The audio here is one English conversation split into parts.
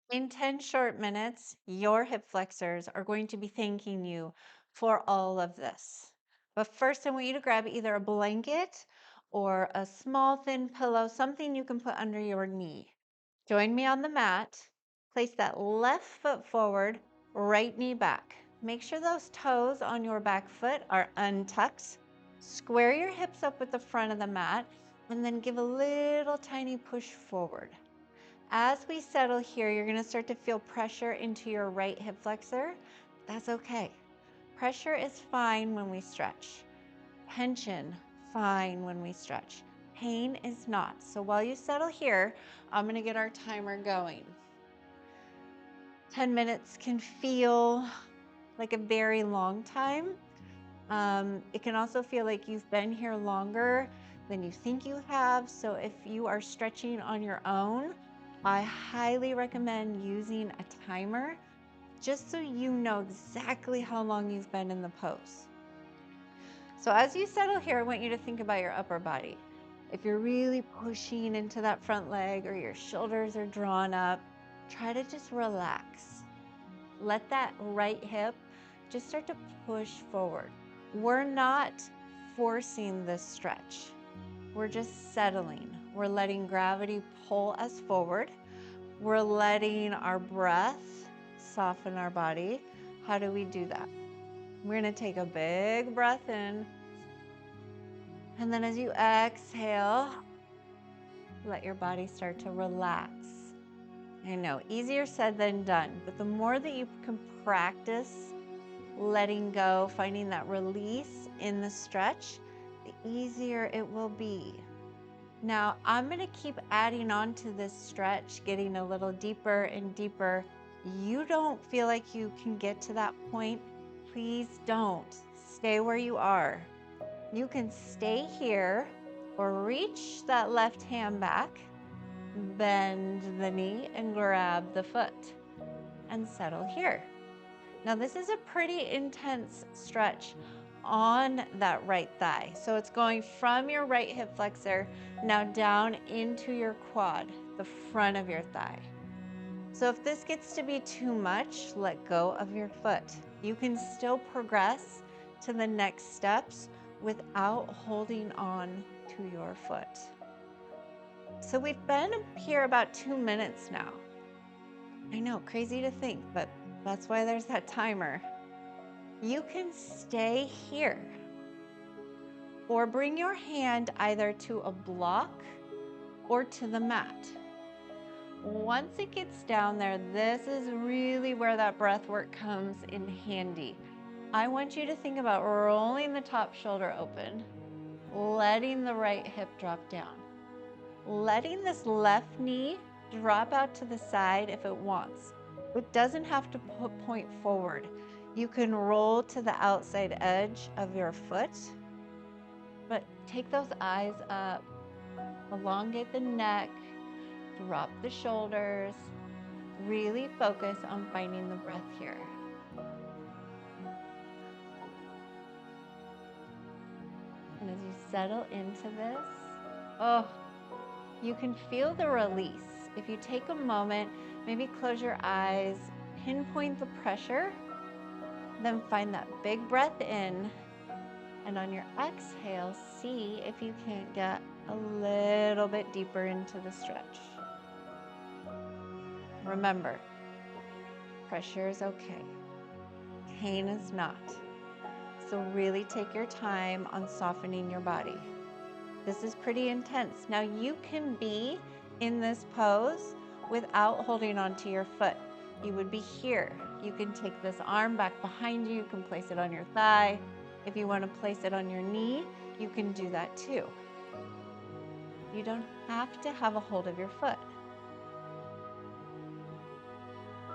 In 10 short minutes, your hip flexors are going to be thanking you for all of this. But first, I want you to grab either a blanket or a small thin pillow, something you can put under your knee. Join me on the mat. Place that left foot forward, right knee back. Make sure those toes on your back foot are untucked. Square your hips up with the front of the mat and then give a little tiny push forward. As we settle here, you're gonna start to feel pressure into your right hip flexor. That's okay. Pressure is fine when we stretch. Tension, fine when we stretch. Pain is not. So while you settle here, I'm gonna get our timer going. 10 minutes can feel like a very long time. It can also feel like you've been here longer than you think you have. So if you are stretching on your own, I highly recommend using a timer just so you know exactly how long you've been in the pose. So as you settle here, I want you to think about your upper body. If you're really pushing into that front leg or your shoulders are drawn up, try to just relax. Let that right hip just start to push forward. We're not forcing this stretch. We're just settling. We're letting gravity pull us forward. We're letting our breath soften our body. How do we do that? We're gonna take a big breath in, and then as you exhale, let your body start to relax. I know, easier said than done, but the more that you can practice letting go, finding that release in the stretch, the easier it will be. Now, I'm gonna keep adding on to this stretch, getting a little deeper and deeper. You don't feel like you can get to that point, please don't. Stay where you are. You can stay here or reach that left hand back, bend the knee and grab the foot and settle here. Now this is a pretty intense stretch on that right thigh. So it's going from your right hip flexor now down into your quad, the front of your thigh. So if this gets to be too much, let go of your foot. You can still progress to the next steps without holding on to your foot. So we've been here about 2 minutes now. I know, crazy to think, but that's why there's that timer. You can stay here or bring your hand either to a block or to the mat. Once it gets down there, this is really where that breath work comes in handy. I want you to think about rolling the top shoulder open, letting the right hip drop down, letting this left knee drop out to the side if it wants. It doesn't have to point forward. You can roll to the outside edge of your foot, but take those eyes up, elongate the neck, drop the shoulders, really focus on finding the breath here. And as you settle into this, oh, you can feel the release. If you take a moment, maybe close your eyes, pinpoint the pressure, then find that big breath in, and on your exhale, see if you can't get a little bit deeper into the stretch. Remember, pressure is okay. Pain is not. So really take your time on softening your body. This is pretty intense. Now you can be in this pose without holding onto your foot. You would be here. You can take this arm back behind you. You can place it on your thigh. If you want to place it on your knee, you can do that too. You don't have to have a hold of your foot.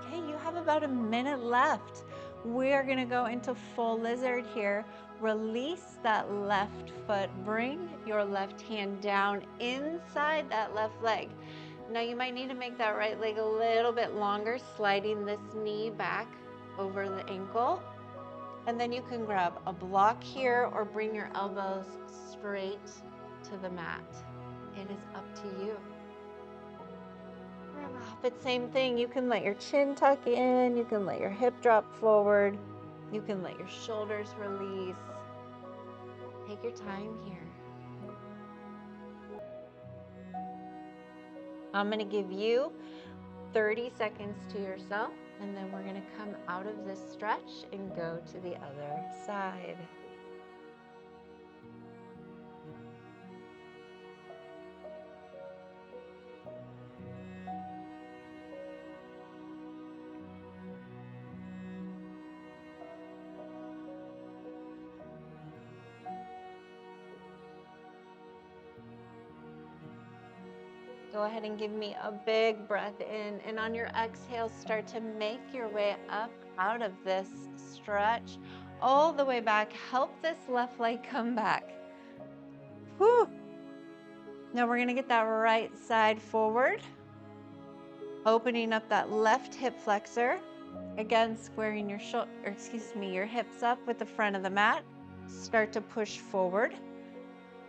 Okay, you have about a minute left. We're gonna go into full lizard here. Release that left foot. Bring your left hand down inside that left leg. Now you might need to make that right leg a little bit longer, sliding this knee back over the ankle. And then you can grab a block here or bring your elbows straight to the mat. It is up to you. Relax. But same thing, you can let your chin tuck in, you can let your hip drop forward, you can let your shoulders release. Take your time here. I'm going to give you 30 seconds to yourself, and then we're going to come out of this stretch and go to the other side. Go ahead and give me a big breath in, and on your exhale, start to make your way up out of this stretch, all the way back. Help this left leg come back. Whew. Now we're gonna get that right side forward, opening up that left hip flexor. Again, squaring your your hips up with the front of the mat. Start to push forward.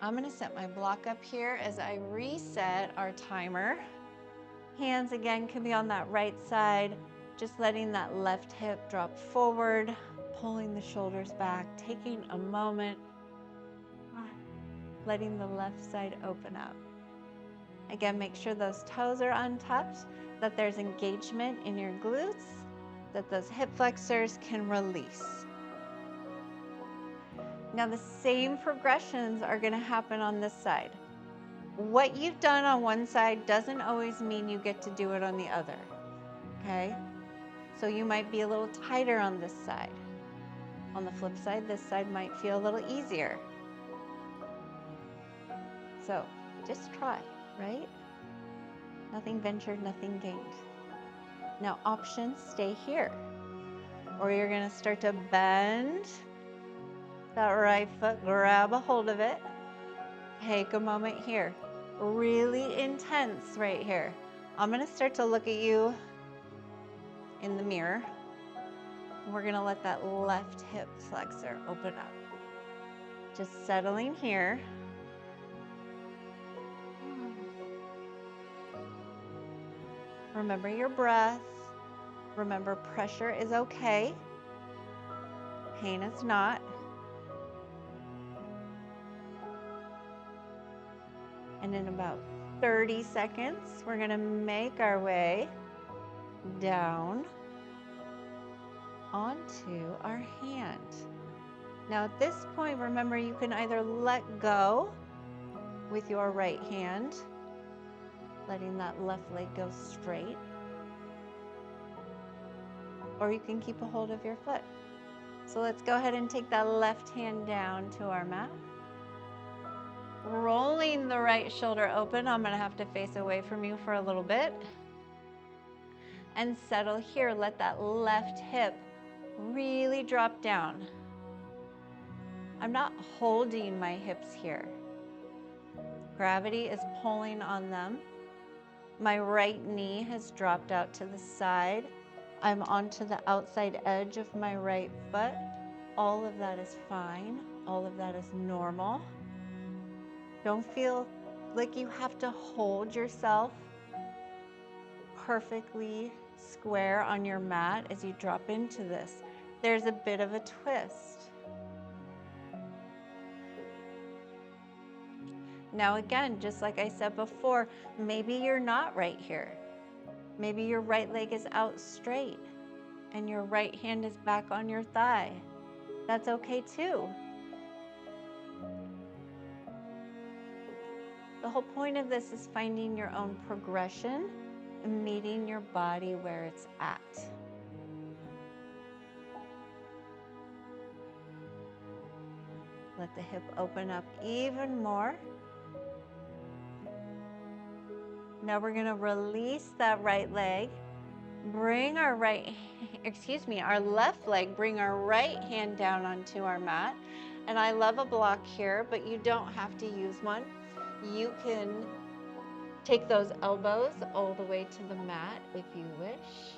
I'm gonna set my block up here as I reset our timer. Hands again can be on that right side, just letting that left hip drop forward, pulling the shoulders back, taking a moment, letting the left side open up. Again, make sure those toes are untucked, that there's engagement in your glutes, that those hip flexors can release. Now the same progressions are going to happen on this side. What you've done on one side doesn't always mean you get to do it on the other, okay? So you might be a little tighter on this side. On the flip side, this side might feel a little easier. So just try, right? Nothing ventured, nothing gained. Now options, stay here. Or you're gonna start to bend that right foot, grab a hold of it. Take a moment here. Really intense right here. I'm gonna start to look at you in the mirror. We're gonna let that left hip flexor open up. Just settling here. Remember your breath. Remember, pressure is okay. Pain is not. And in about 30 seconds, we're gonna make our way down onto our hand. Now at this point, remember you can either let go with your right hand, letting that left leg go straight, or you can keep a hold of your foot. So let's go ahead and take that left hand down to our mat. Rolling the right shoulder open. I'm gonna have to face away from you for a little bit. And settle here. Let that left hip really drop down. I'm not holding my hips here. Gravity is pulling on them. My right knee has dropped out to the side. I'm onto the outside edge of my right foot. All of that is fine. All of that is normal. Don't feel like you have to hold yourself perfectly square on your mat as you drop into this. There's a bit of a twist. Now again, just like I said before, maybe you're not right here. Maybe your right leg is out straight and your right hand is back on your thigh. That's okay too. The whole point of this is finding your own progression and meeting your body where it's at. Let the hip open up even more. Now we're gonna release that right leg. Bring our our left leg, bring our right hand down onto our mat. And I love a block here, but you don't have to use one. You can take those elbows all the way to the mat if you wish.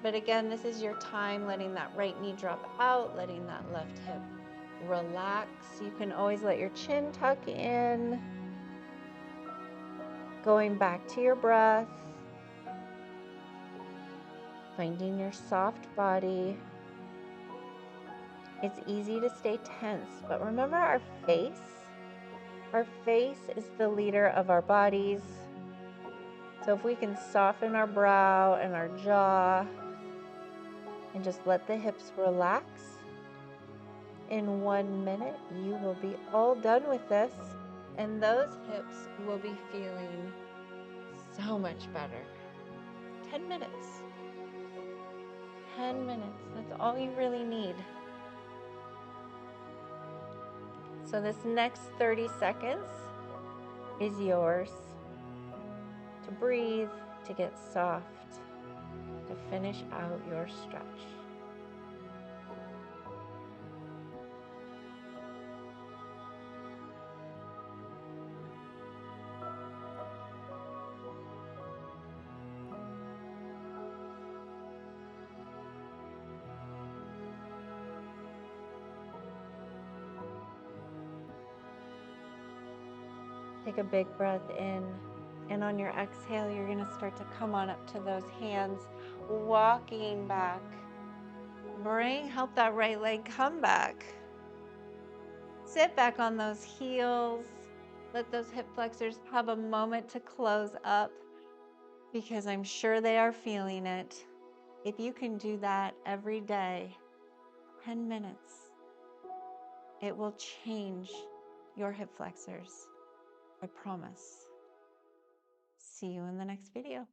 But again, this is your time, letting that right knee drop out, letting that left hip relax. You can always let your chin tuck in. Going back to your breath, finding your soft body. It's easy to stay tense, but remember our face? Our face is the leader of our bodies. So if we can soften our brow and our jaw and just let the hips relax, in 1 minute, you will be all done with this, and those hips will be feeling so much better. 10 minutes. 10 minutes. That's all you really need. So this next 30 seconds is yours to breathe, to get soft, to finish out your stretch. Take a big breath in, and on your exhale, you're going to start to come on up to those hands, walking back. Help that right leg come back. Sit back on those heels. Let those hip flexors have a moment to close up, because I'm sure they are feeling it. If you can do that every day, 10 minutes, it will change your hip flexors. I promise. See you in the next video.